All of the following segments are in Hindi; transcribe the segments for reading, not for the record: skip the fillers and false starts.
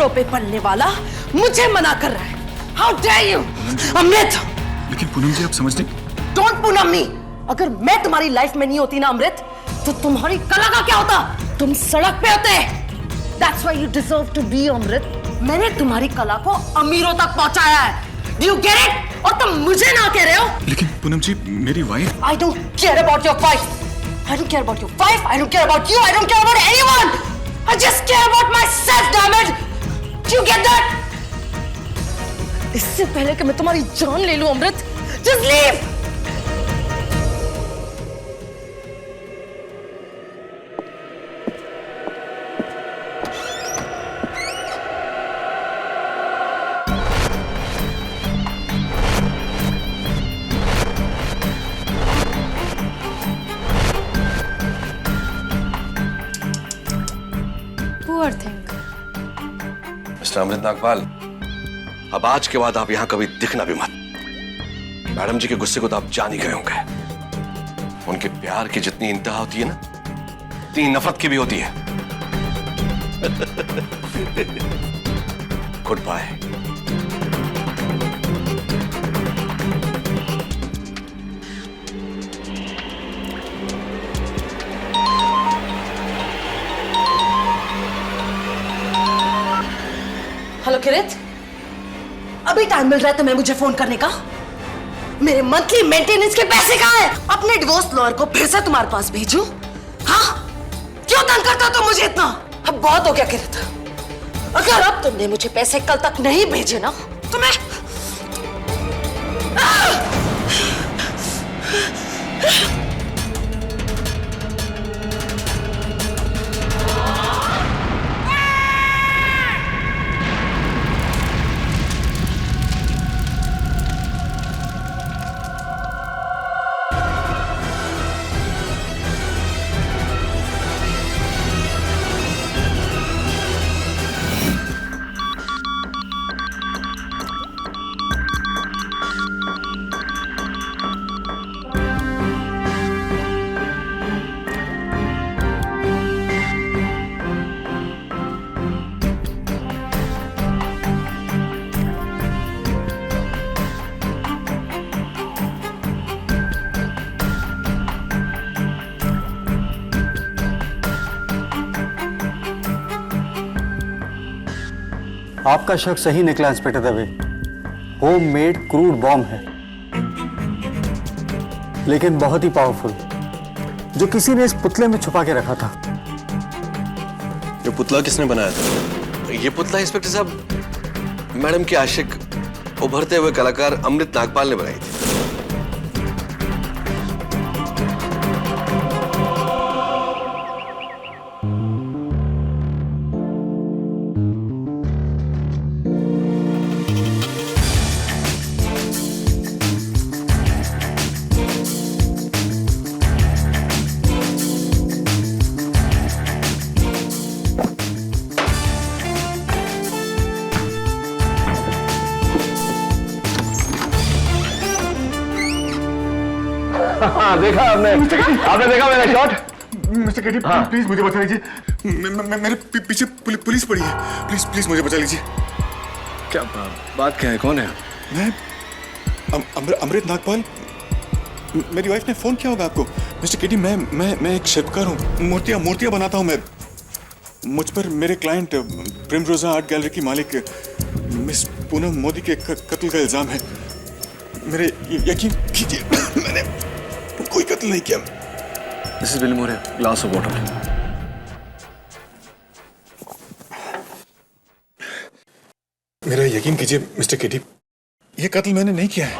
कपड़ों पे पलने वाला मुझे मना कर रहा है। हाउ डेयर यू अमृत। लेकिन पूनम जी आप समझते। डोंट पूनम मी। अगर मैं तुम्हारी लाइफ में नहीं होती ना अमृत, तो तुम्हारी कला का क्या होता? तुम सड़क पे होते। That's why you deserve to be अमृत। मैंने तुम्हारी कला को अमीरों तक पहुंचाया है। Do you get it? और तुम मुझे ना कह रहे हो। लेकिन पूनम जी मेरी wife. I don't care about your wife. I don't care about your wife. I don't care about you. I don't care about anyone. I just care about myself, damn it. Do you get that? इससे पहले कि मैं तुम्हारी जान ले लूं Amrit, just leave. Poor thing. Mister Amrit Nagpal, अब आज के बाद आप यहां कभी दिखना भी मत। मैडम जी के गुस्से को तो आप जान ही गए होंगे। उनके प्यार की जितनी इंतहा होती है ना, उतनी नफरत की भी होती है। Good bye. हेलो किरित, अभी टाइम मिल रहा है तुम्हें मुझे फोन करने का? मेरे मंथली मेंटेनेंस के पैसे कहाँ हैं? अपने डिवोर्स लॉयर को फिर से तुम्हारे पास भेजूं? हाँ? क्यों तंग करता हो तुम मुझे इतना? अब बहुत हो गया किरित। अगर अब तुमने मुझे पैसे कल तक नहीं भेजे ना, तो मैं आपका शक सही निकला inspector Dave. Home made crude bomb है, लेकिन बहुत ही पावरफुल, जो किसी ने इस पुतले में छुपा के रखा था। ये पुतला किसने बनाया था? ये पुतला इंस्पेक्टर साहब मैडम के आशिक उभरते हुए कलाकार अमृत नागपाल ने बनाई थी। देखा आपने देखा मेरा शॉट? मिस्टर केटी प्लीज मुझे बचा लीजिए। मेरे पीछे पुलिस पड़ी है। प्लीज प्लीज मुझे बचा लीजिए। क्या बात क्या है? कौन है? मैं अमृत नागपाल। मेरी वाइफ ने फोन किया होगा आपको। मिस्टर केटी मैं एक शिल्पकार हूँ। मूर्तियाँ बनाता हूँ मैं। मुझ पर मेरे क्लाइंट प्रेमरोजा आर्ट गैलरी की मालिक मिस पूनम मोदी के कत्ल का इल्जाम है। मेरे यकीन कीजिए मैंने कोई कत्ल नहीं किया। This is Bill Moore, glass of water. मेरा यकीन कीजिए मिस्टर केटी, ये कत्ल मैंने नहीं किया है।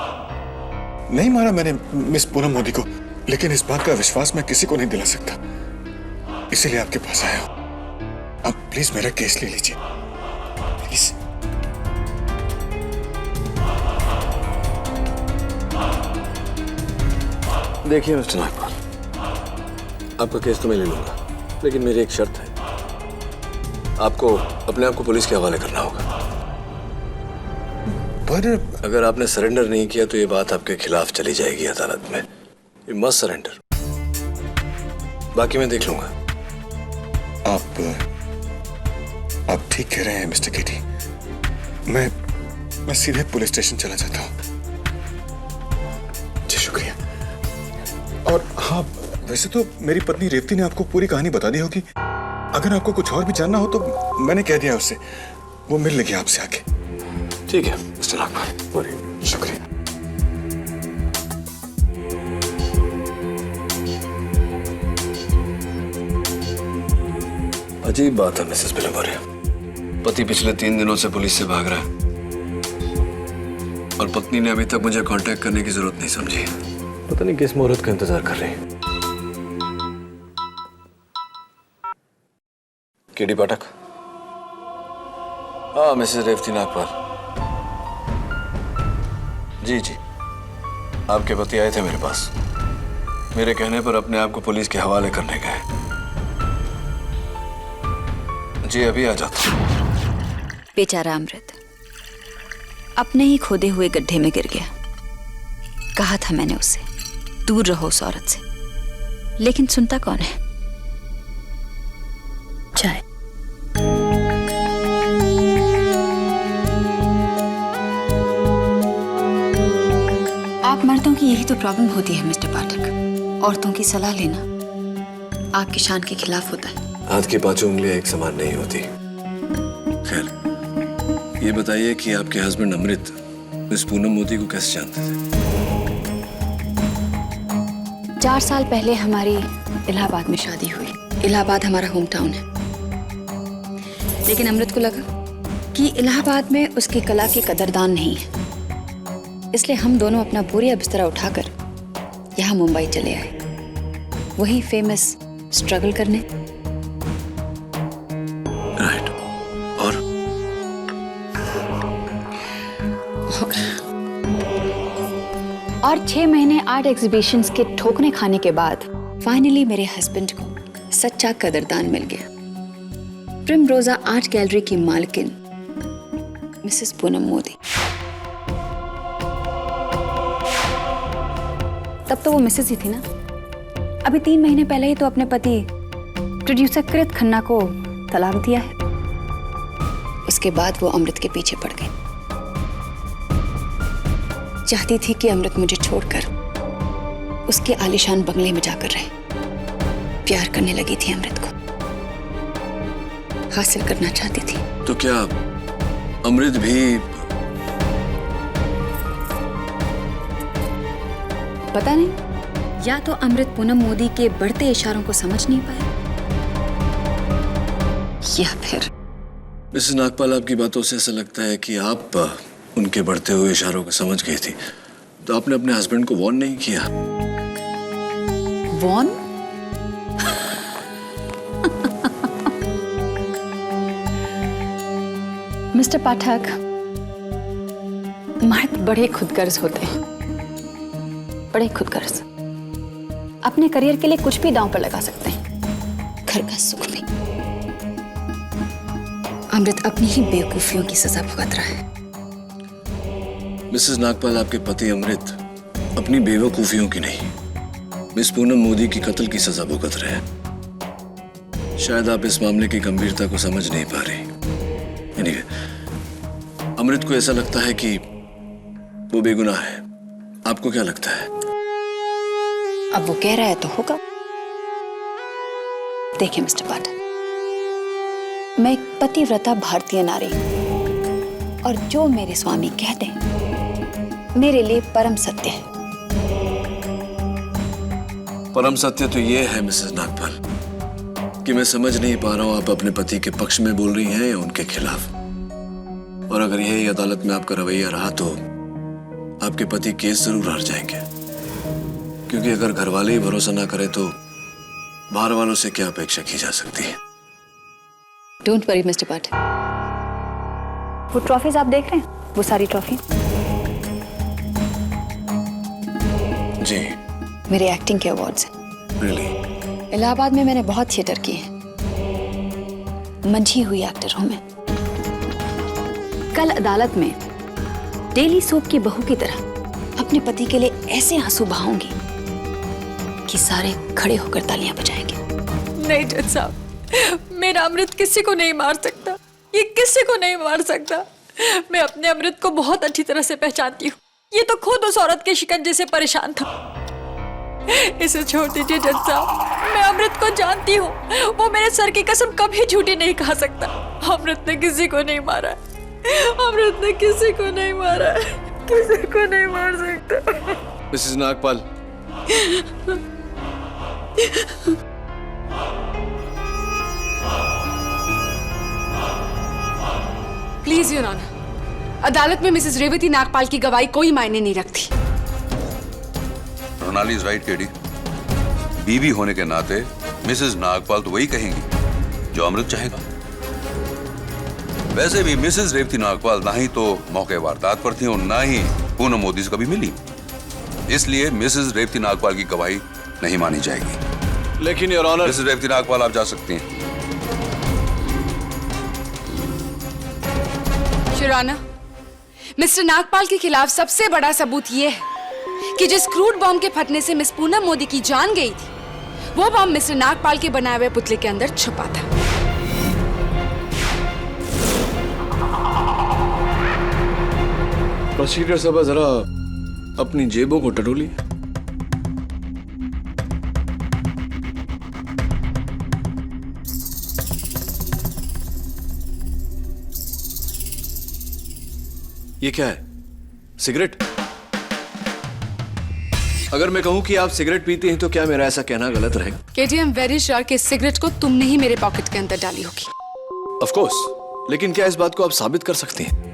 नहीं मारा मैंने मिस पूनम मोदी को, लेकिन इस बात का विश्वास मैं किसी को नहीं दिला सकता, इसीलिए आपके पास आया हूं। आप प्लीज मेरा केस ले लीजिए, प्लीज। देखिए मिस्टर नागपाल, आपका केस तो मैं ले लूंगा, लेकिन मेरी एक शर्त है। आपको अपने आप को पुलिस के हवाले करना होगा। पर अगर आपने सरेंडर नहीं किया तो ये बात आपके खिलाफ चली जाएगी अदालत में। यू मस्ट सरेंडर, बाकी मैं देख लूंगा। आप आप ठीक कह रहे हैं मिस्टर केटी। मैं सीधे पुलिस स्टेशन चला जाता हूँ। जी शुक्रिया। और हाँ, वैसे तो मेरी पत्नी रेवती ने आपको पूरी कहानी बता दी होगी। अगर आपको कुछ और भी जानना हो तो मैंने कह दिया उससे, वो मिल लेगी आपसे आके। ठीक है मिस्टर नागपाल, शुक्रिया। अजीब बात है मिसेस बिलमोरिया, पति पिछले 3 दिनों से पुलिस से भाग रहा है और पत्नी ने अभी तक मुझे कांटेक्ट करने की जरूरत नहीं समझी। पता नहीं किस मुहूर्त का इंतजार कर रही है। केडी पाठक। हाँ मिसेस रेवती नागपाल। जी जी, आपके पति आए थे मेरे पास, मेरे कहने पर अपने आप को पुलिस के हवाले करने गए। जी अभी आ जाता हूं। बेचारा अमृत अपने ही खोदे हुए गड्ढे में गिर गया। कहा था मैंने उसे दूर रहो उस औरत से, लेकिन सुनता कौन है। चाय। आप मर्दों की यही तो प्रॉब्लम होती है मिस्टर पाठक, औरतों की सलाह लेना आपकी शान के खिलाफ होता है। हाथ की 5 उंगलियां एक समान नहीं होती। खैर, ये बताइए कि आपके हस्बैंड अमृत मिस पूनम मोदी को कैसे जानते थे? 4 साल पहले हमारी इलाहाबाद में शादी हुई। इलाहाबाद हमारा होम टाउन है, लेकिन अमृत को लगा कि इलाहाबाद में उसकी कला की कदरदान नहीं है, इसलिए हम दोनों अपना बोरिया बिस्तरा उठाकर यहाँ मुंबई चले आए, वही फेमस स्ट्रगल करने। राइट। और 6 महीने आर्ट एग्जीबिशंस के ठोकने खाने के बाद फाइनली मेरे हस्बैंड को सच्चा कदरदान मिल गया। प्रिमरोजा आर्ट गैलरी की मालकिन मिसेस पूनम मोदी। तब तो वो मिसेस ही थी ना। अभी 3 महीने पहले ही तो अपने पति प्रोड्यूसर कृत खन्ना को तलाक दिया है। उसके बाद वो अमृत के पीछे पड़ गई। चाहती थी कि अमृत मुझे छोड़कर उसके आलीशान बंगले में जाकर रहे। प्यार करने लगी थी अमृत को, हासिल करना चाहती थी। तो क्या अमृत भी? पता नहीं, या तो अमृत पूनम मोदी के बढ़ते इशारों को समझ नहीं पाया, या फिर मिसेस नागपाल, आपकी बातों से ऐसा लगता है कि आप उनके बढ़ते हुए इशारों को समझ गई थी, तो आपने अपने हस्बैंड को वॉर्न नहीं किया? वॉर्न? मिस्टर पाठक, मर्द बड़े खुदगर्ज होते हैं, बड़े खुदगर्ज। अपने करियर के लिए कुछ भी दांव पर लगा सकते हैं, घर का सुख भी। अमृत अपनी ही बेवकूफियों की सजा भुगत रहा है। मिसेस नागपाल, आपके पति अमृत अपनी बेवकूफियों की नहीं, मिस पूनम मोदी की कत्ल की सजा भुगत रहे हैं। शायद आप इस मामले की गंभीरता को समझ नहीं पा रही। Anyway, अमृत को ऐसा लगता है कि वो बेगुनाह है। आपको क्या लगता है? अब वो कह रहा है तो होगा। देखिए मिस्टर पाठक, मैं एक पतिव्रता भारतीय नारी हूं, और जो मेरे स्वामी कह दें मेरे लिए परम सत्य है। परम सत्य तो ये है मिसेस नागपाल कि मैं समझ नहीं पा रहा हूं आप अपने पति के पक्ष में बोल रही हैं या उनके खिलाफ। और अगर यही अदालत में आपका रवैया रहा तो आपके पति केस जरूर हार जाएंगे, क्योंकि अगर घर वाले ही भरोसा ना करें तो बाहर वालों से क्या अपेक्षा की जा सकती है। डोंट वरी मिस्टर पाठक, वो ट्रॉफीज आप देख रहे हैं, वो सारी ट्रॉफी जी मेरे एक्टिंग के अवार्ड्स हैं। रियली? इलाहाबाद में मैंने बहुत थिएटर किए हैं, मंझी हुई एक्टर हूं मैं। कल अदालत में डेली सोप की बहू की तरह अपने पति के लिए ऐसे आंसू बहाऊंगी कि सारे खड़े होकर तालियां बजाएंगे। नहीं जज साहब, मेरा अमृत किसी को नहीं मार सकता। ये किसी को नहीं मार सकता। मैं अपने अमृत को बहुत अच्छी तरह से पहचानती हूँ। ये तो खुद उस औरत के शिकंजे से परेशान था। इसे छोड़ दीजिए जज साहब, मैं अमृत को जानती हूँ। वो मेरे सर की कसम कभी झूठी नहीं खा सकता। अमृत ने किसी को नहीं मारा। अमृत ने किसी को नहीं मारा। किसी को नहीं मार सकता। Mrs Nagpal, please your honour, अदालत में मिसेस रेवती नागपाल की गवाही कोई मायने नहीं रखती। Ronali is right KD. बीवी होने के नाते मिसेस नागपाल तो वही कहेंगी जो अमृत चाहेगा। वैसे भी मिसेस रेवती नागपाल ना ही तो मौके वारदात पर थी और ना ही पूनम मोदी से कभी मिली, इसलिए मिसेस रेवती नागपाल की गवाही नहीं मानी जाएगी। लेकिन your honour, Mrs Revati Nagpal आप जा सकती हैं। योर ऑनर, मिस्टर नागपाल के खिलाफ सबसे बड़ा सबूत यह है कि जिस क्रूड बॉम्ब के फटने से मिस पूनम मोदी की जान गई थी, वो बॉम्ब मिस्टर नागपाल के बनाए हुए पुतले के अंदर छुपा था। प्रोसीडर साहब जरा अपनी जेबों को टटोली। ये क्या है? सिगरेट? अगर मैं कहूं कि आप सिगरेट पीते हैं तो क्या मेरा ऐसा कहना गलत रहेगा? केटी, आई एम वेरी श्योर कि इस सिगरेट को तुमने ही मेरे पॉकेट के अंदर डाली होगी। ऑफ कोर्स, लेकिन क्या इस बात को आप साबित कर सकती हैं?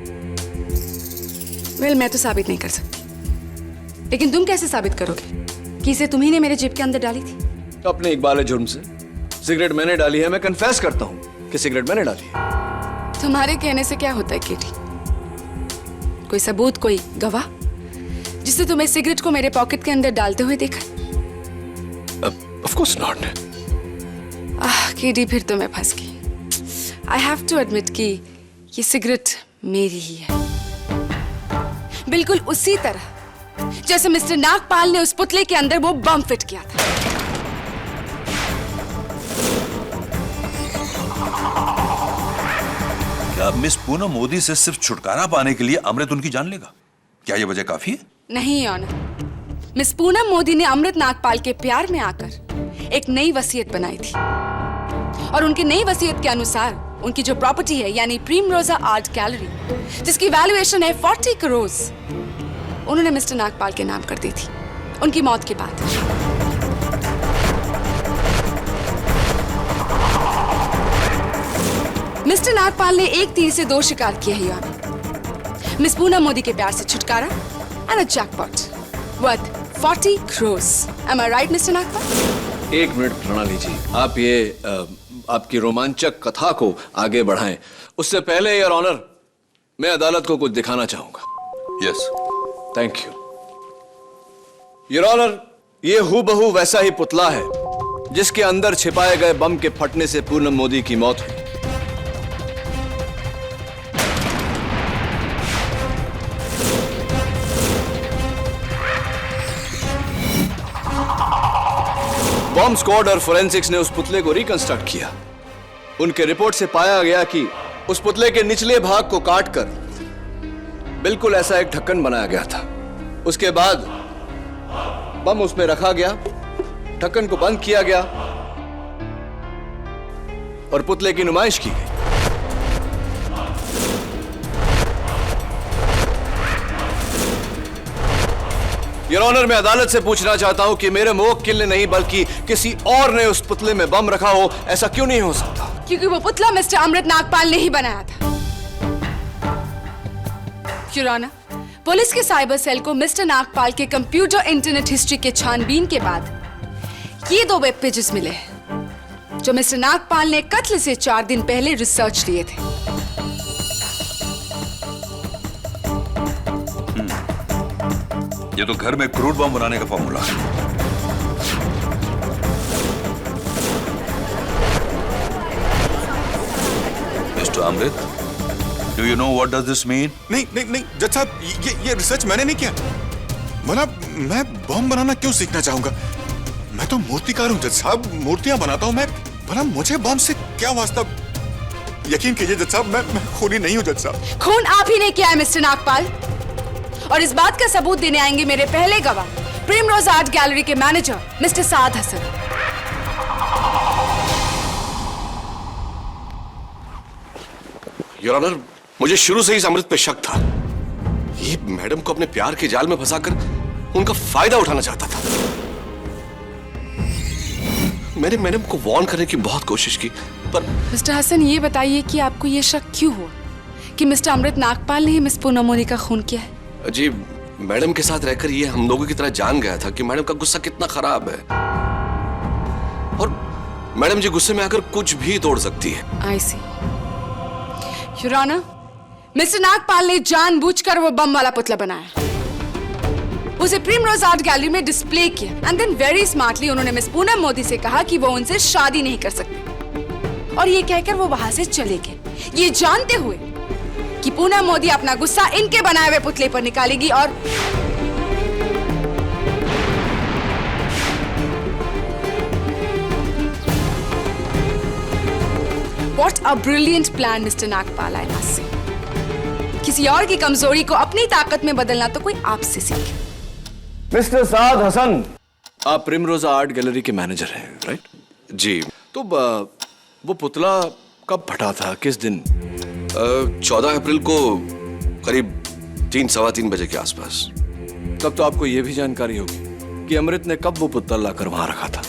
वेल, मैं तो साबित नहीं कर सकती, लेकिन तुम कैसे साबित करोगे कि इसे तुम्ही ने मेरे जेब के अंदर डाली थी? अपने इकबाल जुर्म से सिगरेट मैंने डाली है। मैं कन्फेस करता हूं कि सिगरेट मैंने डाली है। तुम्हारे कहने से क्या होता है केटी? कोई सबूत, कोई गवाह जिससे तुम्हें सिगरेट को मेरे पॉकेट के अंदर डालते हुए देखा? Of course not. केटी, फिर तो मैं फंस गई। आई हैव टू एडमिट कि ये सिगरेट मेरी ही है, बिल्कुल उसी तरह जैसे मिस्टर नागपाल ने उस पुतले के अंदर वो बम फिट किया था। क्या मिस पूनम मोदी से सिर्फ छुटकारा पाने के लिए अमृत उनकी जान लेगा? क्या यह वजह काफी है? नहीं ऑनर, मिस पूनम मोदी ने अमृत नागपाल के प्यार में आकर एक नई वसीयत बनाई थी, और उनकी नई वसीयत के अनुसार उनकी जो प्रॉपर्टी है यानी प्रीमरोजा आर्ट गैलरी, जिसकी वैल्यूएशन है 40 करोड़, उन्होंने मिस्टर नागपाल के नाम कर दी थी उनकी मौत के बाद। मिस्टर नागपाल ने एक तीर से दो शिकार किए हैं ऑनर। मिस पूनम मोदी के प्यार से छुटकारा and a jackpot worth 40 crore. Am I right, mister Nagpal? एक मिनट प्रणाली जी, आप ये आपकी रोमांचक कथा को आगे बढ़ाएं। उससे पहले योर ऑनर, मैं अदालत को कुछ दिखाना चाहूंगा। Yes. Thank you your honour. ये हूबहू वैसा ही पुतला है जिसके अंदर छिपाए गए बम के फटने से पूनम मोदी की मौत हुई। बॉम्ब स्क्वाड और फोरेंसिक्स ने उस पुतले को रिकंस्ट्रक्ट किया। उनके रिपोर्ट से पाया गया कि उस पुतले के निचले भाग को काटकर बिल्कुल ऐसा एक ढक्कन बनाया गया था। उसके बाद बम उसमें रखा गया, ढक्कन को बंद किया गया और पुतले की नुमाइश की गई। योर ऑनर, मैं अदालत से पूछना चाहता हूं कि मेरे मुवक्किल ने नहीं बल्कि किसी और ने उस पुतले में बम रखा हो। ऐसा क्यों नहीं हो सकता? क्योंकि वो पुतला मिस्टर अमृत नागपाल ने ही बनाया था। योर ऑनर, पुलिस के साइबर सेल को मिस्टर नागपाल के कंप्यूटर इंटरनेट हिस्ट्री के छानबीन के बाद ये दो वेब पेजेस मिले हैं जो मिस्टर नागपाल ने कत्ल से 4 दिन पहले रिसर्च लिए थे। ये तो घर में क्रूड बम बनाने का फॉर्मूला है। Mr Amrit, do you know what does this mean? नहीं नहीं नहीं जज साहब, ये रिसर्च मैंने नहीं किया। मैं बम बनाना क्यों सीखना चाहूंगा? मैं तो मूर्तिकार हूं जज साहब, मूर्तियां बनाता हूं मैं। भला मुझे बम से क्या वास्ता? यकीन कीजिए जज साहब, मैं खूनी नहीं हूँ जज साहब। खून आप ही ने किया है मिस्टर नागपाल, और इस बात का सबूत देने आएंगे मेरे पहले गवाह, प्रिमरोज आर्ट गैलरी के manager Mr Saad Hasan. Your honour, मुझे शुरू से ही इस अमृत पे शक था। ये मैडम को अपने प्यार के जाल में फंसाकर उनका फायदा उठाना चाहता था। मैंने मैडम को वार्न करने की बहुत कोशिश की, पर मिस्टर हसन, ये बताइए कि आपको ये शक क्यों हुआ कि मिस्टर अमृत नागपाल ने ही मिस पूनम मोदी का खून किया है? जी, मैडम के साथ रहकर ये हम लोगों की तरह जान गया था कि मैडम का गुस्सा कितना खराब है, और मैडम जी गुस्से में आकर कुछ भी तोड़ सकती है। आई सी। योर ऑनर, मिस्टर नागपाल ने जानबूझकर वो बम वाला पुतला बनाया, उसे प्रिमरोज आर्ट गैलरी में डिस्प्ले किया, एंड देन वेरी स्मार्टली उन्होंने मिस पूनम मोदी से कहा कि वो उनसे शादी नहीं कर सकते, और ये कहकर वो वहां से चले गए, ये जानते हुए कि पूनम मोदी अपना गुस्सा इनके बनाए हुए पुतले पर निकालेगी। और What a brilliant plan, Mr. Nagpal, I must say. किसी और की कमजोरी को अपनी ताकत में बदलना तो कोई आपसे सीखे। मिस्टर साद हसन, आप प्रिमरोजा आर्ट गैलरी के मैनेजर हैं, राइट? जी। तो वो पुतला कब फटा था, किस दिन? 14 अप्रैल को करीब 3-3:15 बजे के आसपास। तब तो आपको यह भी जानकारी होगी कि अमृत ने कब वो पुतला लाकर वहां रखा था।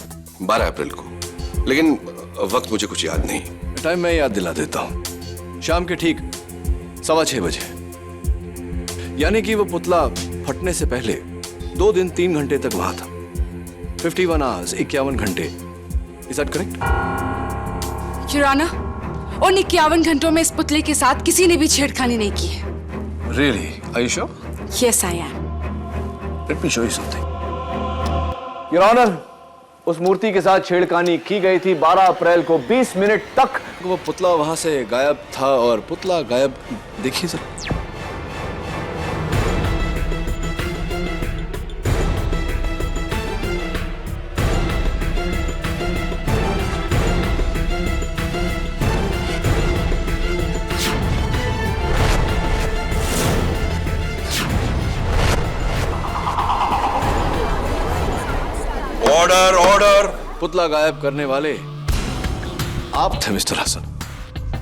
12 अप्रैल को, लेकिन वक्त मुझे कुछ याद नहीं। टाइम मैं याद दिला देता हूं। शाम के ठीक 6:15 बजे, यानी कि वो पुतला फटने से पहले 2 दिन 3 घंटे तक वहां था। 51 आवर्स, 51 घंटे। Is that correct? Your honour, उन 51 घंटों में इस पुतले के साथ किसी ने भी छेड़खानी नहीं की है। Really? Are you sure? Yes, I am. Let me show you something. Your honour, उस मूर्ति के साथ छेड़खानी की गई थी 12 अप्रैल को 20 मिनट तक। वो पुतला वहां से गायब था, और पुतला गायब, देखिए सर। Order, order. पुतला गायब करने वाले आप थे मिस्टर हसन।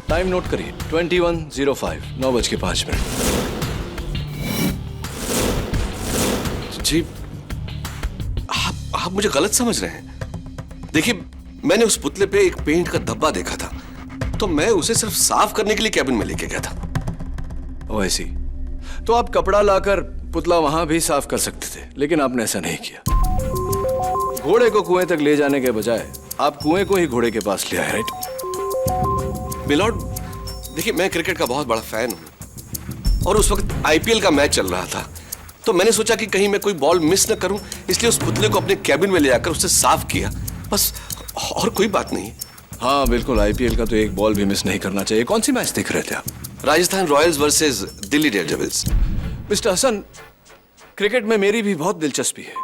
टाइम नोट करिए, 21:05, 9:05। जी, आप मुझे गलत समझ रहे हैं। देखिए, मैंने उस पुतले पे एक पेंट का धब्बा देखा था, तो मैं उसे सिर्फ साफ करने के लिए कैबिन में लेके गया था। ओह ऐसी। तो आप कपड़ा लाकर पुतला वहां भी साफ कर सकते थे, लेकिन आपने ऐसा नहीं किया। घोड़े को कुएं तक ले जाने के बजाय आप कुएं को ही घोड़े के पास ले आए, राइट? मिलॉर्ड, देखिए, मैं क्रिकेट का बहुत बड़ा फैन हूं, और उस वक्त आईपीएल का मैच चल रहा था, तो मैंने सोचा कि कहीं मैं कोई बॉल मिस न करूं, इसलिए उस पुतले को अपने कैबिन में ले जाकर उसे साफ किया, बस, और कोई बात नहीं। हाँ बिल्कुल, आईपीएल का तो एक बॉल भी मिस नहीं करना चाहिए। कौन सी मैच देख रहे थे आप? Rajasthan Royals versus Delhi Daredevils. Mr Hasan, cricket में मेरी भी बहुत दिलचस्पी है,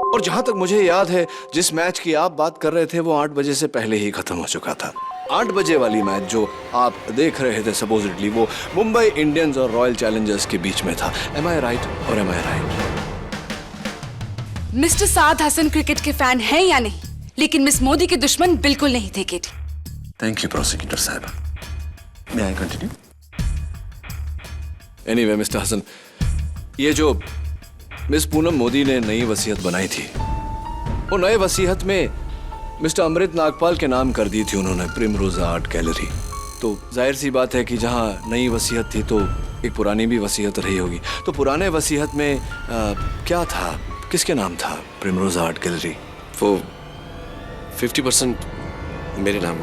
और जहां तक मुझे याद है, जिस मैच की आप बात कर रहे थे वो 8 बजे से पहले ही खत्म हो चुका था। 8 बजे वाली मैच जो आप देख रहे थे सपोजिटली, वो मुंबई इंडियंस और रॉयल चैलेंजर्स के बीच में था। एम आई राइट और एम आई right? Mister Saad Hasan cricket के फैन हैं या नहीं, लेकिन मिस मोदी के दुश्मन बिल्कुल नहीं थे, केटी। थैंक यू प्रोसिक्यूटर साहब। May I continue? Anyway mister Hasan, ये जो मिस पूनम मोदी ने नई वसीयत बनाई थी, वो नए वसीयत में मिस्टर अमृत नागपाल के नाम कर दी थी उन्होंने, प्रिमरोजा आर्ट गैलरी। तो जाहिर सी बात है कि जहां नई वसीयत थी तो एक पुरानी भी वसीयत रही होगी। तो पुराने वसीयत में क्या था, किसके नाम था प्रिमरोजा आर्ट गैलरी? वो 50% मेरे नाम।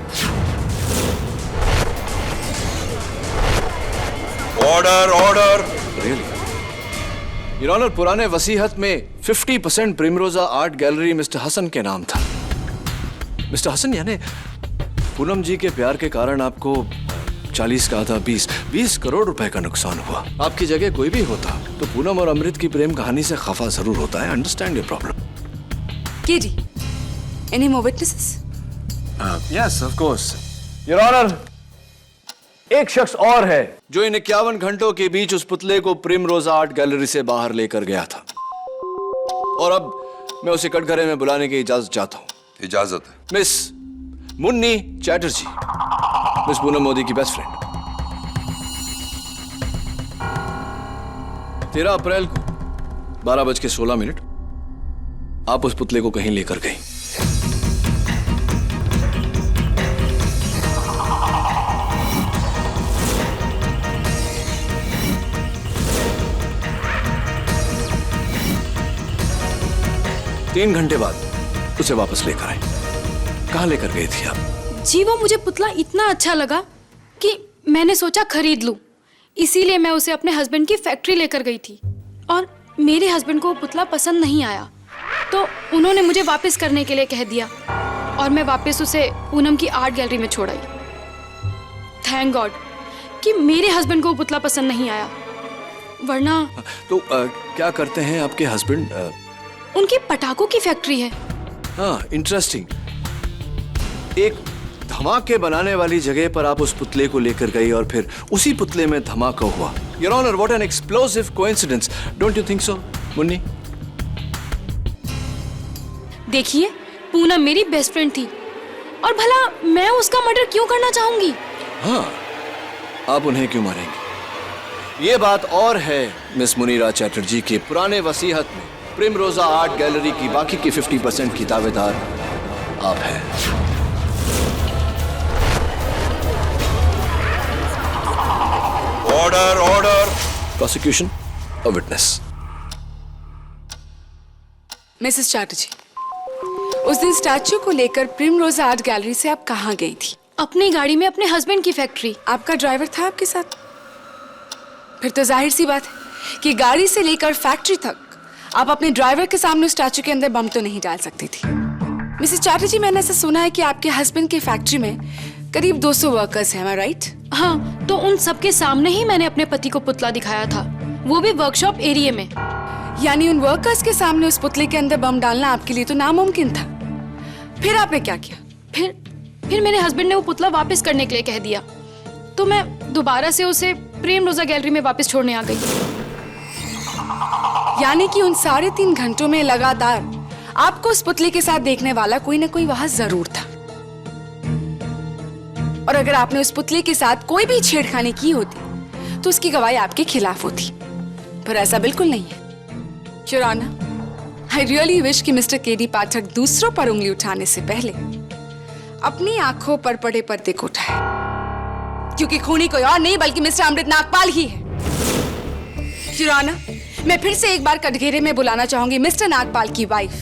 Order, order. Really? Your honour, पुराने वसीयत में 50% Primrose art gallery Mr Hasan के नाम था। मिस्टर हसन, यानी पूनम जी के प्यार के कारण आपको 40 का था 20 करोड़ रुपए का नुकसान हुआ। आपकी जगह कोई भी होता तो पूनम और अमृत की प्रेम कहानी से खफा जरूर होता है। Understand your problem. KD, any more witnesses? Yes of course. Your honour, एक शख्स और है जो इन 51 घंटों के बीच उस पुतले को प्रिमरोजा आर्ट गैलरी से बाहर लेकर गया था, और अब मैं उसे कटघरे में बुलाने की इजाजत चाहता हूं। इजाजत है। मिस मुन्नी चैटर्जी, मिस पूनम मोदी की बेस्ट फ्रेंड। 13 अप्रैल को 12:16 आप उस पुतले को कहीं लेकर गई। तीन घंटे बाद उसे वापस लेकर आए। कहां लेकर गई थी आप? जी वो मुझे पुतला इतना अच्छा लगा कि मैंने सोचा खरीद लूं, इसीलिए मैं उसे अपने हस्बैंड की फैक्ट्री लेकर गई थी। और मेरे हस्बैंड को वो पुतला पसंद नहीं आया, तो उन्होंने मुझे वापस करने के लिए कह दिया और मैं वापस उसे पूनम की आर्ट गैलरी में छोड़ आई। थैंक गॉड कि मेरे हस्बैंड को वो पुतला पसंद नहीं आया, वरना तो क्या करते हैं आपके हस्बैंड? उनकी पटाखों की फैक्ट्री है। हाँ, इंटरेस्टिंग। एक धमाके बनाने वाली जगह पर आप उस पुतले को लेकर गई और फिर उसी पुतले में धमाका हुआ। Your honour, what an explosive coincidence, don't you think so Munni? देखिए, पूनम मेरी बेस्ट फ्रेंड थी और भला मैं उसका मर्डर क्यों करना चाहूंगी? हाँ, आप उन्हें क्यों मारेंगे? ये बात और है मिस मुनीरा चैटर्जी के पुराने वसीहत में प्रिमरोजा आर्ट गैलरी की बाकी की 50% की दावेदार आप हैं। Order order. Prosecution, a witness. Mrs Chatterjee, उस दिन स्टैच्यू को लेकर प्रिमरोजा आर्ट गैलरी से आप कहाँ गई थी? अपनी गाड़ी में अपने हस्बैंड की फैक्ट्री। आपका ड्राइवर था आपके साथ? फिर तो जाहिर सी बात है कि गाड़ी से लेकर फैक्ट्री तक आप अपने ड्राइवर के सामने स्टैच्यू के अंदर बम तो नहीं डाल सकती थी। मिसेस चैटर्जी, मैंने ऐसा सुना है कि आपके हस्बैंड की फैक्ट्री में करीब 200 वर्कर्स हैं, राइट? हाँ, तो उन सबके सामने ही मैंने अपने पति को पुतला दिखाया था, वो भी वर्कशॉप एरिया में। यानी उन वर्कर्स के सामने उस पुतले के अंदर बम डालना आपके लिए तो नामुमकिन था। फिर आपने क्या किया? फिर मेरे हस्बैंड ने वो पुतला वापस करने के लिए कह दिया, तो मैं दोबारा से उसे प्रिमरोजा गैलरी में वापस छोड़ने आ गई। यानी कि उन 3.5 घंटों में लगातार आपको उस पुतले के साथ देखने वाला कोई ना कोई वहां जरूर था। और अगर आपने उस पुतले के साथ कोई भी छेड़खानी की होती तो उसकी गवाही आपके खिलाफ होती, पर ऐसा बिल्कुल नहीं है। Your honour, I really wish कि मिस्टर केडी पाठक दूसरों पर उंगली उठाने से पहले अपनी आंखों पर पड़े पर्दे को उठाए, क्योंकि खूनी कोई और नहीं बल्कि मिस्टर अमृत नागपाल ही है। योर ऑनर, मैं फिर से एक बार कटघरे में बुलाना चाहूंगी मिस्टर नागपाल की वाइफ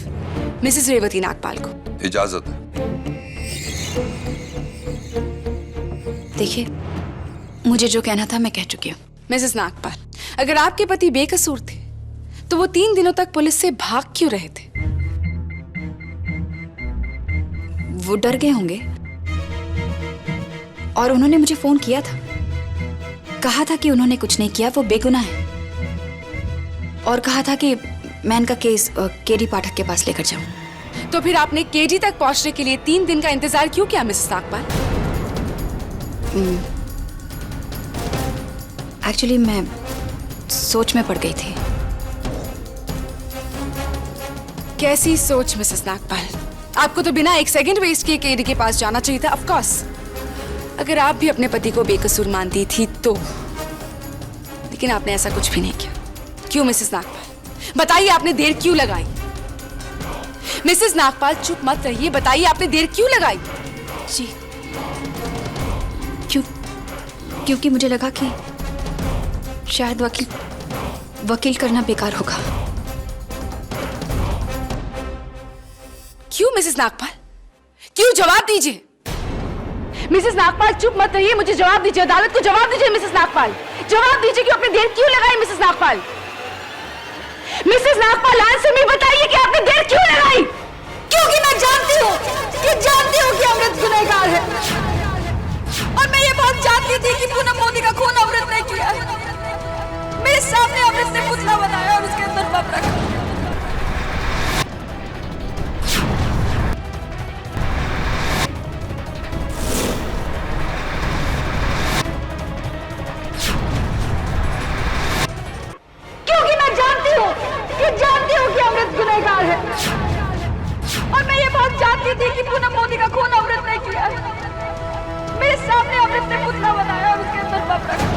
मिसेस रेवती नागपाल को। इजाजत है। देखिए, मुझे जो कहना था मैं कह चुकी हूँ। मिसेस नागपाल, अगर आपके पति बेकसूर थे तो वो 3 दिनों तक पुलिस से भाग क्यों रहे थे? वो डर गए होंगे और उन्होंने मुझे फोन किया था, कहा था कि उन्होंने कुछ नहीं किया, वो बेगुनाह है, और कहा था कि मैं इनका केस केडी पाठक के पास लेकर जाऊं। तो फिर आपने केडी तक पहुंचने के लिए 3 दिन का इंतजार क्यों किया मिसेस नागपाल? एक्चुअली मैं सोच में पड़ गई थी। कैसी सोच मिसेस नागपाल? आपको तो बिना 1 सेकंड वेस्ट किए केडी के पास जाना चाहिए था। ऑफ कोर्स, अगर आप भी अपने पति को बेकसूर मानती थी तो, लेकिन आपने ऐसा कुछ भी नहीं किया। क्यों मिसेस नागपाल? बताइए, आपने देर क्यों लगाई? मिसेस नागपाल, चुप मत रहिए, बताइए आपने देर क्यों लगाई? जी, क्योंकि मुझे लगा कि शायद वकील करना बेकार होगा। क्यों मिसेस नागपाल? क्यों? जवाब दीजिए। मिसेस नागपाल, चुप मत रहिए, मुझे जवाब दीजिए, अदालत को जवाब दीजिए मिसेस नागपाल। जवाब दीजिए कि आपने देर क्यों लगाई Mrs Nagpal? Mrs Nagpal, answer में बताइए कि आपने देर क्यों लगाई? क्योंकि मैं जानती हूँ कि अमृत गुनहगार है, और मैं ये बात जानती थी कि पूनम मोदी का खून अमृत ने किया है। मेरे सामने अमृत ने पुतला बनाया और उसके अंदर बम रखा। जानती थी कि पूनम मोदी का खून अमृत ने किया है। मेरे सामने अमृत ने पुतला बनाया और उसके अंदर बम रखा।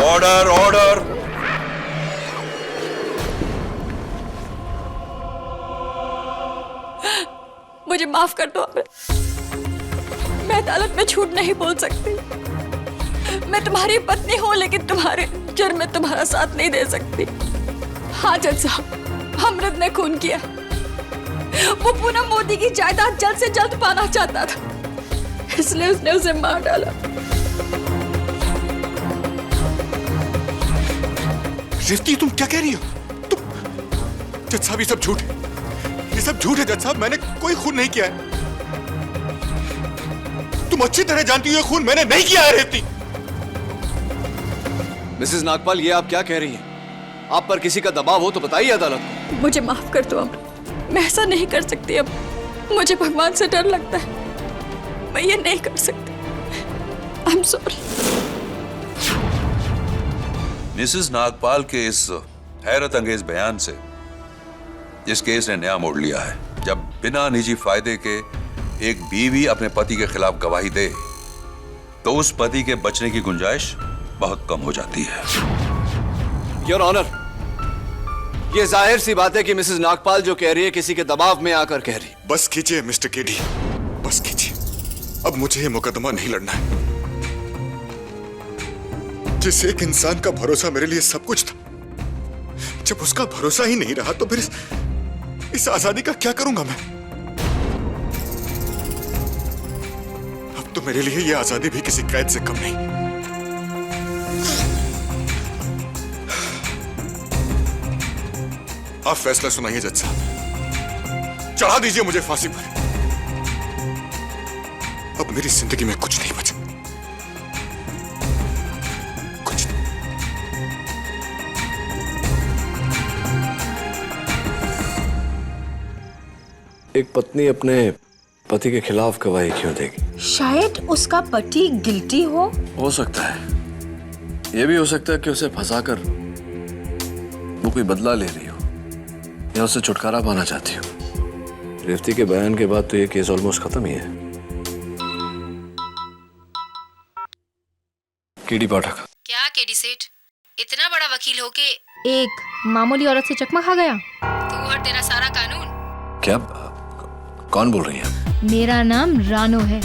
Order order. मुझे माफ कर दो अमृत, मैं अदालत में झूठ नहीं बोल सकती। मैं तुम्हारी पत्नी हूँ लेकिन तुम्हारे जुर्म में तुम्हारा साथ नहीं दे सकती। हाँ जज साहब, अमृत ने खून किया। वो पूनम मोदी की जायदाद जल्द से जल्द पाना चाहता था, इसलिए उसने उसे मार डाला। रेवती, तुम क्या कह रही हो? तुम जज साहब, ये सब झूठ है, ये सब झूठ है जज साहब। मैंने कोई खून नहीं किया है। तुम अच्छी तरह जानती हो खून मैंने नहीं किया है रेवती। मिसेस नागपाल, ये आप क्या कह रही हैं? आप पर किसी का दबाव हो तो बताइए अदालत को। मुझे माफ कर दो अमृत, मैं ऐसा नहीं कर सकती। अब मुझे भगवान से डर लगता है, मैं ये नहीं कर सकती। आई एम सॉरी। मिसेस नागपाल के इस हैरत अंगेज बयान से इस केस ने नया मोड़ लिया है। जब बिना निजी फायदे के एक बीवी अपने पति के खिलाफ गवाही दे तो उस पति के बचने की गुंजाइश बहुत कम हो जाती है। योर ऑनर, ये जाहिर सी बात है कि मिसेस नागपाल जो कह रही है किसी के दबाव में आकर कह रही। बस कीजिए मिस्टर केडी, बस कीजिए। अब मुझे ये मुकदमा नहीं लड़ना है। जिस एक इंसान का भरोसा मेरे लिए सब कुछ था, जब उसका भरोसा ही नहीं रहा तो फिर इस आजादी का क्या करूंगा मैं? अब तो मेरे लिए ये आजादी भी किसी कैद से कम नहीं। आप फैसला सुनाइए जज साहब, चढ़ा दीजिए मुझे फांसी पर। अब मेरी जिंदगी में कुछ नहीं बचा, कुछ नहीं। एक पत्नी अपने पति के खिलाफ गवाही क्यों देगी? शायद उसका पति गिल्टी हो सकता है। यह भी हो सकता है कि उसे फंसाकर वो कोई बदला ले रही हो या उससे छुटकारा पाना चाहती हो। रेवती के बयान के बाद तो ये केस ऑलमोस्ट खत्म ही है। केडी पाठक। क्या केडी सेठ, इतना बड़ा वकील होके एक मामूली औरत से चकमा खा गया? तू और तेरा सारा कानून। क्या? कौन बोल रही है? मेरा नाम रानो है।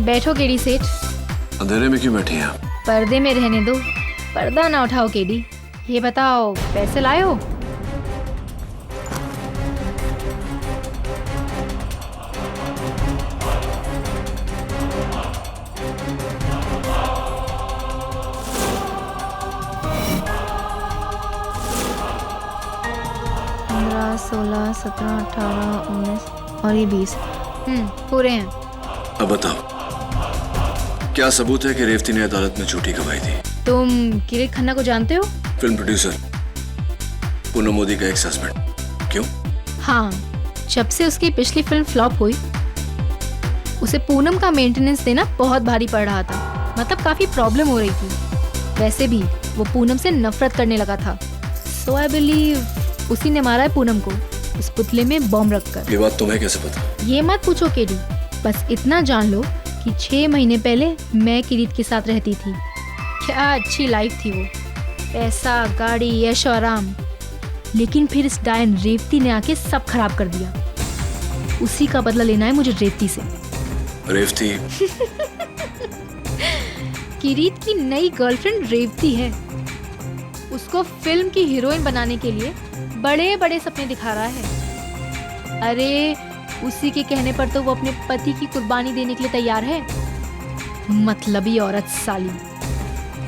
बैठो केडी सेठ। अंधेरे में क्यों बैठी हैं आप? पर्दे में रहने दो, पर्दा ना उठाओ केडी। ये बताओ, पैसे लाए हो? पंद्रह, 16, 17, 18, 19 और ये 20। पूरे हैं। अब बताओ, क्या सबूत है कि रेवती ने अदालत में झूठी गवाही दी? तुम किरीट खन्ना को जानते हो? फिल्म प्रोड्यूसर, पूनम मोदी का एक्स हस्बैंड। क्यों? हाँ, जब से उसकी पिछली फिल्म फ्लॉप हुई, उसे पूनम का मेंटेनेंस देना बहुत भारी पड़ रहा था। मतलब काफी प्रॉब्लम हो रही थी। वैसे भी वो पूनम से नफरत करने लगा था। सो आई बिलीव उसी ने मारा है पूनम को, उस पुतले में बॉम्ब रखकर। ये बात तुम्हें कैसे पता? ये मत पूछो केडी, बस इतना जान लो कि 6 महीने पहले मैं किरीट के साथ रहती थी। क्या अच्छी लाइफ थी वो, पैसा, गाड़ी, यश और आराम। लेकिन फिर इस डायन रेवती ने आके सब खराब कर दिया। उसी का बदला लेना है मुझे रेवती से। रेवती? किरीट की नई गर्लफ्रेंड रेवती है। उसको फिल्म की हीरोइन बनाने के लिए बड़े बड़े सपने दिखा रहा है। अरे उसी के कहने पर तो वो अपने पति की कुर्बानी देने के लिए तैयार है। मतलबी औरत साली।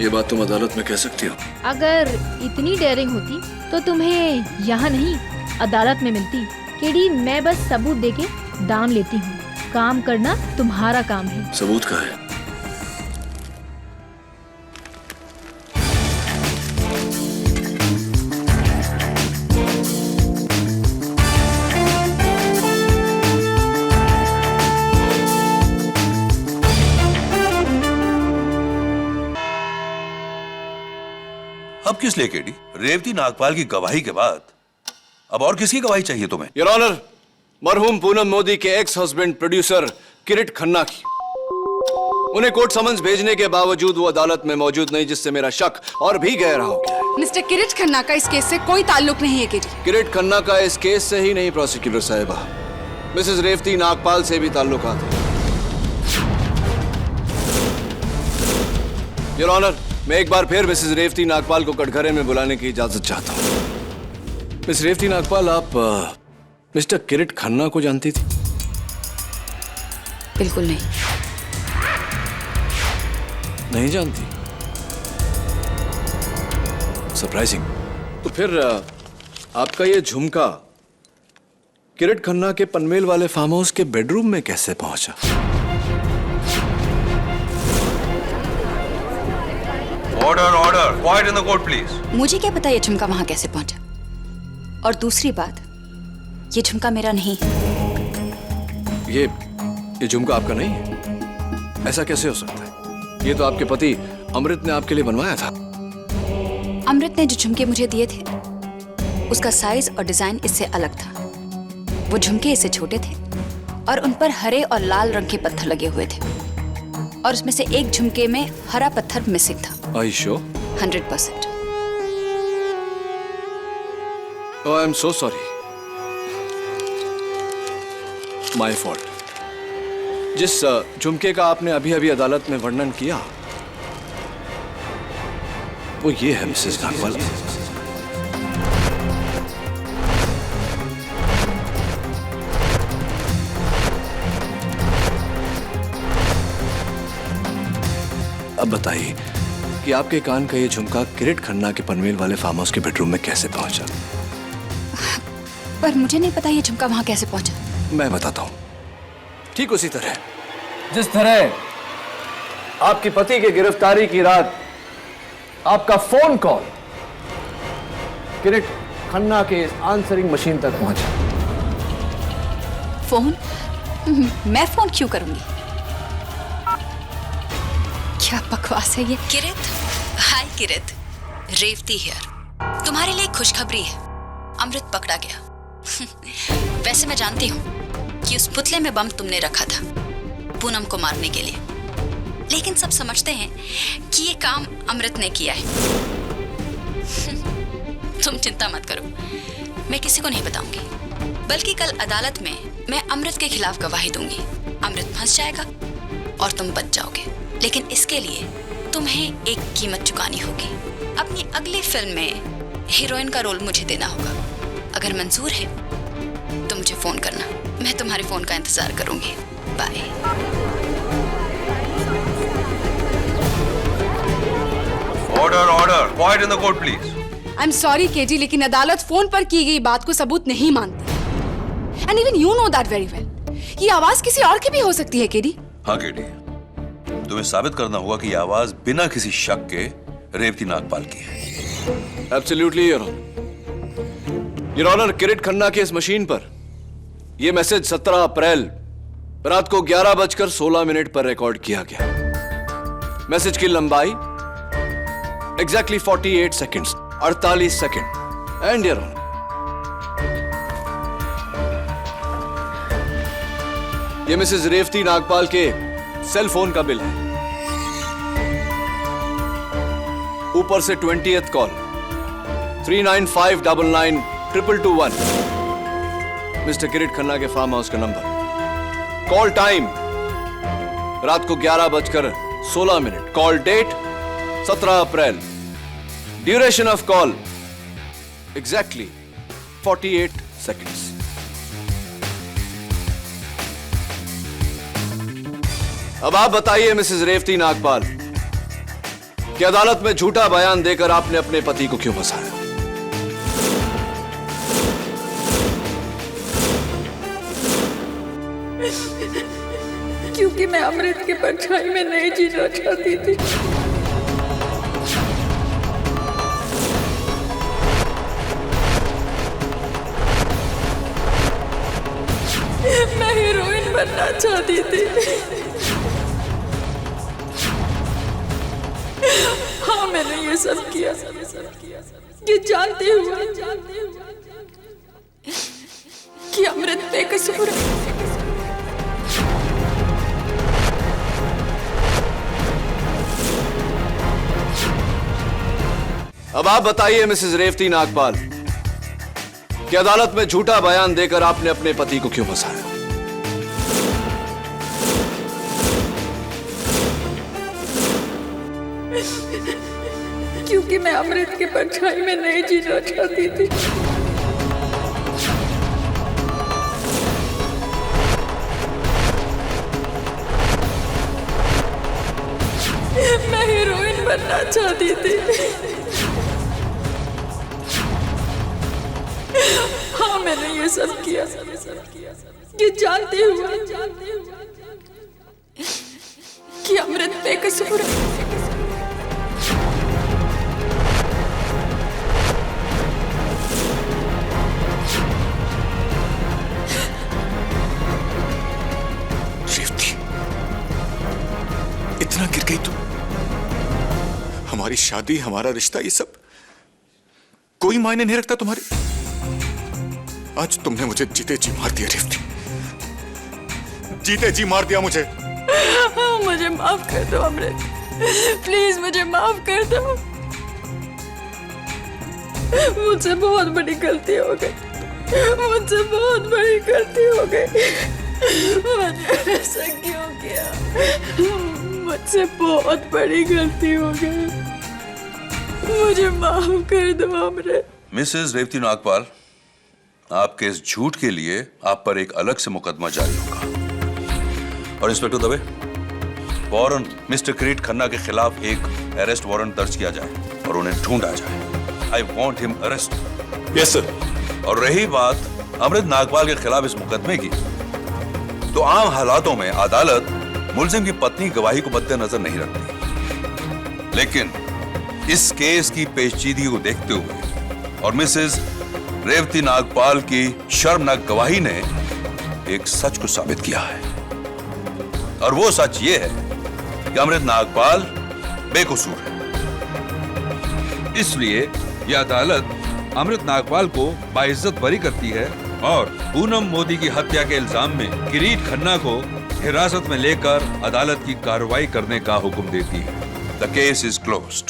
ये बात तुम अदालत में कह सकती हो? अगर इतनी डेयरिंग होती तो तुम्हें यहाँ नहीं अदालत में मिलती। केडी, मैं बस सबूत देके दाम लेती हूँ। काम करना तुम्हारा काम है। सबूत का है? अब किस लिए केडी? रेवती नागपाल की गवाही के बाद अब और किसकी गवाही चाहिए तुम्हें? योर ऑनर, मरहूम पूनम मोदी के एक्स हस्बैंड प्रोड्यूसर किरीट खन्ना की। उन्हें कोर्ट समन्स भेजने के बावजूद वो अदालत में मौजूद नहीं, जिससे मेरा शक और भी गहरा हो गया है। मिस्टर किरीट खन्ना का इस केस से कोई ताल्लुक नहीं है केडी। किरीट खन्ना का इस केस से ही नहीं प्रोसिक्यूटर साहिबा, मिसेस रेवती नागपाल से भी ताल्लुकात है। योर ऑनर, मैं एक बार फिर मिसेस रेवती नागपाल को कटघरे में बुलाने की इजाजत चाहता हूँ। मिस रेवती नागपाल, आप मिस्टर किरीट खन्ना को जानती थी? बिल्कुल नहीं। नहीं जानती? सरप्राइजिंग। तो फिर आपका ये झुमका किरीट खन्ना के पनवेल वाले फार्म हाउस के बेडरूम में कैसे पहुंचा? Order order, quiet in the court please. मुझे क्या पता ये झुमका वहां कैसे पहुंचा। और दूसरी बात, ये झुमका मेरा नहीं है। ये झुमका आपका नहीं है? ऐसा कैसे हो सकता है? ये तो आपके पति अमृत ने आपके लिए बनवाया था। अमृत ने जो झुमके मुझे दिए थे उसका साइज और डिजाइन इससे अलग था। वो झुमके इससे छोटे थे और उन पर हरे और लाल रंग के पत्थर लगे हुए थे, और उसमें से एक झुमके में हरा पत्थर मिसिंग था। Are you sure? 100%। Oh, I'm so sorry. My fault. जिस झुमके का आपने अभी अभी अदालत में वर्णन किया, वो ये है मिसेस नागपाल। अब बताइए कि आपके कान का ये झुमका किरीट खन्ना के पनवेल वाले फार्म हाउस के बेडरूम में कैसे पहुंचा? पर मुझे नहीं पता ये झुमका वहां कैसे पहुंचा। मैं बताता हूं। ठीक उसी तरह जिस तरह आपके पति की गिरफ्तारी की रात आपका फोन कॉल किरीट खन्ना के आंसरिंग मशीन तक पहुंचा। फोन? मैं फोन क्यों करूंगी? क्या बकवास है ये। किरीट, हाय किरीट, रेवती हियर। तुम्हारे लिए खुशखबरी है, अमृत पकड़ा गया। वैसे मैं जानती हूँ कि उस पुतले में बम तुमने रखा था पूनम को मारने के लिए, लेकिन सब समझते हैं कि ये काम अमृत ने किया है। तुम चिंता मत करो, मैं किसी को नहीं बताऊंगी, बल्कि कल अदालत में मैं अमृत के खिलाफ गवाही दूंगी। अमृत फंस जाएगा और तुम बच जाओगे, लेकिन इसके लिए तुम्हें एक कीमत चुकानी होगी। अपनी अगली फिल्म में हीरोइन का रोल मुझे देना होगा। अगर मंजूर है तो मुझे फोन करना, मैं तुम्हारे फोन का इंतजार करूंगी। Bye. Order order, quiet in the court please. I am sorry KD, लेकिन अदालत फोन पर की गई बात को सबूत नहीं मानती। And even you know that very well. ये आवाज किसी और की भी हो सकती है केडी। हाँ केडी, तुम्हें साबित करना होगा कि यह आवाज बिना किसी शक के रेवती नागपाल की है। Absolutely your honour. Your honour, Kirit Khanna की इस मशीन पर यह मैसेज 17 अप्रैल रात को 11:16 पर रिकॉर्ड किया गया। मैसेज की लंबाई exactly 48 seconds, 48 second. And your honour, यह मिसेस रेवती नागपाल के सेल फोन का बिल है। ऊपर से 20th call 39599221, mister Kirit Khanna के फार्म हाउस का नंबर। कॉल टाइम रात को 11:16। Call date 17 April. Duration of call exactly 48 seconds. अब आप बताइए मिसेस रेवती नागपाल कि अदालत में झूठा बयान देकर आपने अपने पति को क्यों फंसाया? क्योंकि मैं अमृत की परछाई में नहीं जीना चाहती थी। मैं हीरोइन बनना चाहती थी। हाँ, मैंने ये सब किया ये जानते हुए कि अमृत बेकसूर है। अब आप बताइए मिसेस रेवती नागपाल कि अदालत में झूठा बयान देकर आपने अपने पति को क्यों फंसाया? क्योंकि मैं अमृत की परछाई में नहीं जीना चाहती थी। मैं हीरोइन बनना चाहती थी। हाँ, मैंने ये सब किया ये जानते हुए कि अमृत बेकसूर है। रेवती, इतना गिर गई तू? हमारी शादी, हमारा रिश्ता, ये सब कोई मायने नहीं रखता तुम्हारे? आज तुमने मुझे जीते जी मार दिया रेवती, जीते जी मार दिया मुझे। मुझे माफ कर दो अमृत, प्लीज मुझे माफ कर दो। मुझसे बहुत बड़ी गलती हो गई, मुझसे बहुत बड़ी गलती हो गई। मैंने ऐसा क्यों किया? मुझसे बहुत बड़ी गलती हो गई, मुझे माफ कर दो अमृत। मिसेस रेवती नागपाल, आपके इस झूठ के लिए आप पर एक अलग से मुकदमा जारी होगा। और इंस्पेक्टर दवे, फौरन मिस्टर किरीट खन्ना के खिलाफ एक अरेस्ट वारंट दर्ज किया जाए और उन्हें ढूंढा जाए। I want him arrest. Yes sir. और रही बात अमृत नागपाल के खिलाफ इस मुकदमे की, तो आम हालातों में अदालत मुलजिम की पत्नी गवाही को मद्देनजर नहीं रखती, लेकिन इस केस की पेचीदगी को देखते हुए और मिसेस रेवती नागपाल की शर्मनाक गवाही ने एक सच को साबित किया है, और वो सच ये है कि अमृत नागपाल बेकसूर है। इसलिए यह अदालत अमृत नागपाल को बाइज्जत बरी करती है और पूनम मोदी की हत्या के इल्जाम में किरीट खन्ना को हिरासत में लेकर अदालत की कार्रवाई करने का हुक्म देती है। The case is closed.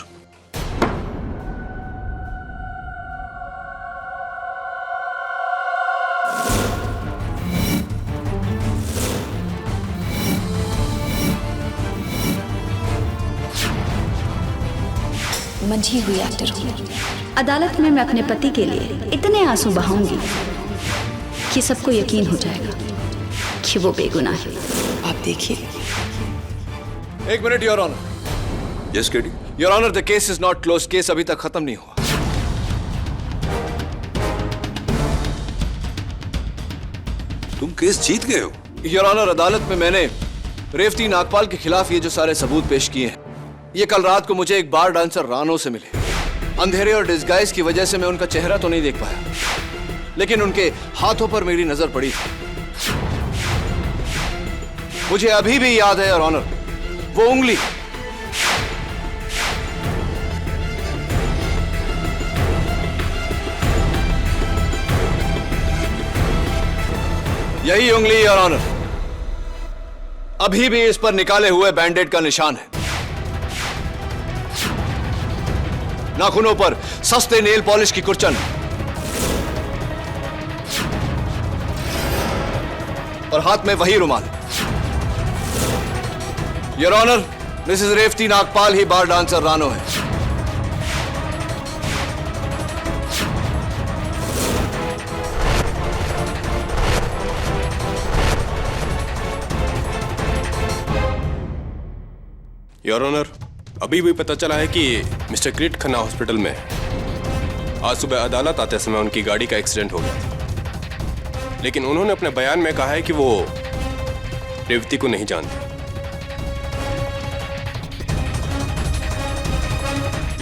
मंझी हुई एक्टर हूँ। अदालत में मैं अपने पति के लिए इतने आंसू बहाऊंगी कि सबको यकीन हो जाएगा कि वो बेगुनाह है। आप देखिए। एक minute your honour. Yes KD. Your honour, the case is not close. Case अभी तक खत्म नहीं हुआ। तुम केस जीत गए हो? योर ऑनर, अदालत में मैंने रेवती नागपाल के खिलाफ ये जो सारे सबूत पेश किए हैं, ये कल रात को मुझे एक बार डांसर रानो से मिले। अंधेरे और डिस्गाइज की वजह से मैं उनका चेहरा तो नहीं देख पाया, लेकिन उनके हाथों पर मेरी नजर पड़ी थी। मुझे अभी भी याद है योर ऑनर, वो उंगली यही उंगली योर ऑनर अभी भी इस पर निकाले हुए बैंडेड का निशान है। नाखूनों पर सस्ते नेल पॉलिश की कुर्चन और हाथ में वही रुमाल। Your honour, Mrs Revati Nagpal ही बार डांसर रानो है। योर ऑनर, अभी भी पता चला है कि मिस्टर किरीट खन्ना हॉस्पिटल में आज सुबह अदालत आते समय उनकी गाड़ी का एक्सीडेंट हो गया था, लेकिन उन्होंने अपने बयान में कहा है कि वो रेवती को नहीं जानते।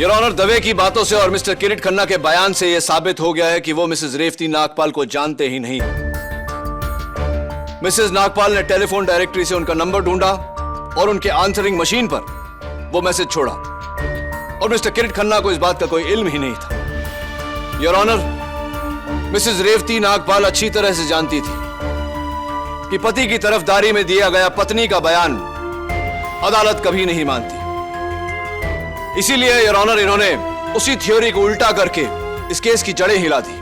योर ऑनर, दवे की बातों से और मिस्टर किरीट खन्ना के बयान से यह साबित हो गया है कि वो मिसेस रेवती नागपाल को जानते ही नहीं। मिसेस नागपाल ने टेलीफोन डायरेक्टरी से उनका नंबर ढूंढा और उनके आंसरिंग मशीन पर वो मैसेज छोड़ा, और मिस्टर किरीट खन्ना को इस बात का कोई इल्म ही नहीं था। Your honour, Mrs Revati Nagpal अच्छी तरह से जानती थी कि पति की तरफदारी में दिया गया पत्नी का बयान अदालत कभी नहीं मानती। इसीलिए योर ऑनर, इन्होंने उसी थ्योरी को उल्टा करके इस केस की जड़ें हिला दी।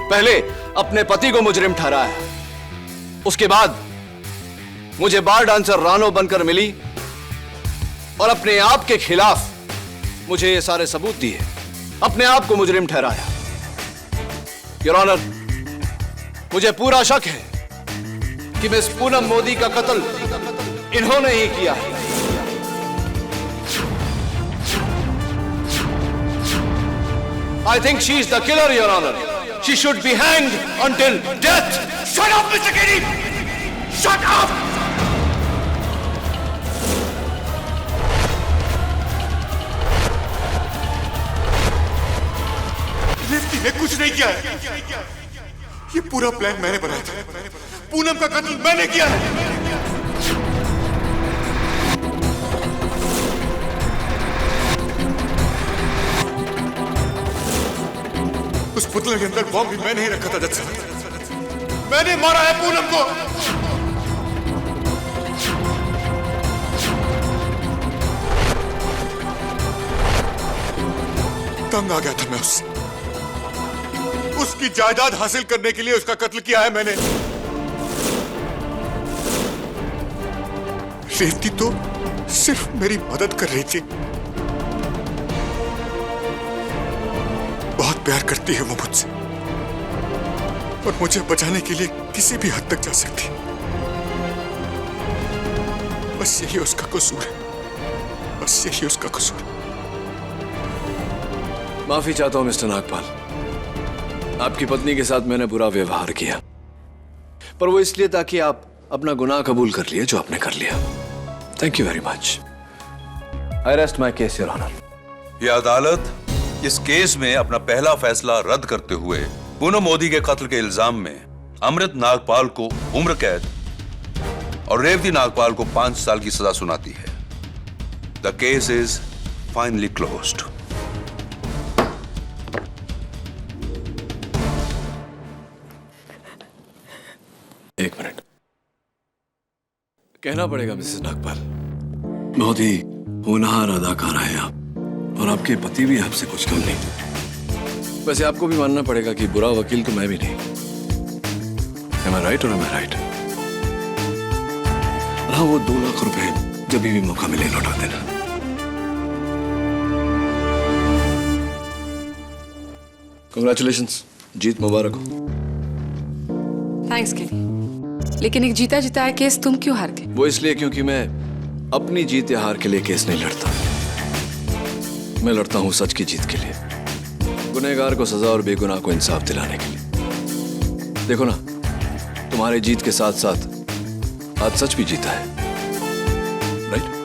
पहले अपने पति को मुजरिम ठहराया, उसके बाद मुझे बार डांसर रानो बनकर मिली और अपने आप के खिलाफ मुझे ये सारे सबूत दिए, अपने आप को मुजरिम ठहराया। योर ऑनर, मुझे पूरा शक है कि मिस पूनम मोदी का कत्ल इन्होंने ही किया है। I think she's the killer, Your Honor. She should be hanged until death. Shut up, Mr. Kitty! Shut up! Revati ने कुछ नहीं किया है। ये पूरा प्लान मैंने बनाया था। पूनम का कत्ल मैंने किया है। उस पुतले के अंदर बॉम्ब भी मैंने ही रखा था जज साहब। मैंने मारा है पूनम को। तंग आ गया था मैं उससे। उसकी जायदाद हासिल करने के लिए उसका कत्ल किया है मैंने। रेवती तो सिर्फ मेरी मदद कर रही थी। बहुत प्यार करती है वो मुझसे, और मुझे बचाने के लिए किसी भी हद तक जा सकती है। बस यही उसका कसूर है, बस यही उसका कसूर है। माफी चाहता हूं मिस्टर नागपाल, आपकी पत्नी के साथ मैंने बुरा व्यवहार किया, पर वो इसलिए ताकि आप अपना गुनाह कबूल कर लिए जो आपने कर लिया। Thank you very much. I rest my case your honour. यह अदालत इस केस में अपना पहला फैसला रद्द करते हुए पूनम मोदी के कत्ल के इल्जाम में अमृत नागपाल को उम्र कैद और रेवती नागपाल को 5 साल की सजा सुनाती है। The case is finally closed. एक मिनट, कहना पड़ेगा मिसेस नागपाल, बहुत ही होनहार अदाकारा है आप, और आपके पति भी आपसे कुछ कम नहीं। वैसे आपको भी मानना पड़ेगा कि बुरा वकील तो मैं भी नहीं। Am I right or am I right? हाँ, वो 2 लाख रुपए जब भी मौका मिले लौटा देना। Congratulations, जीत मुबारक हो। थैंक्स केली, लेकिन एक जीता जिताया केस तुम क्यों हार गए? वो इसलिए क्योंकि मैं अपनी जीत या हार के लिए केस नहीं लड़ता। मैं लड़ता हूं सच की जीत के लिए, गुनहगार को सजा और बेगुनाह को इंसाफ दिलाने के लिए। देखो ना, तुम्हारे जीत के साथ साथ आज सच भी जीता है, राइट?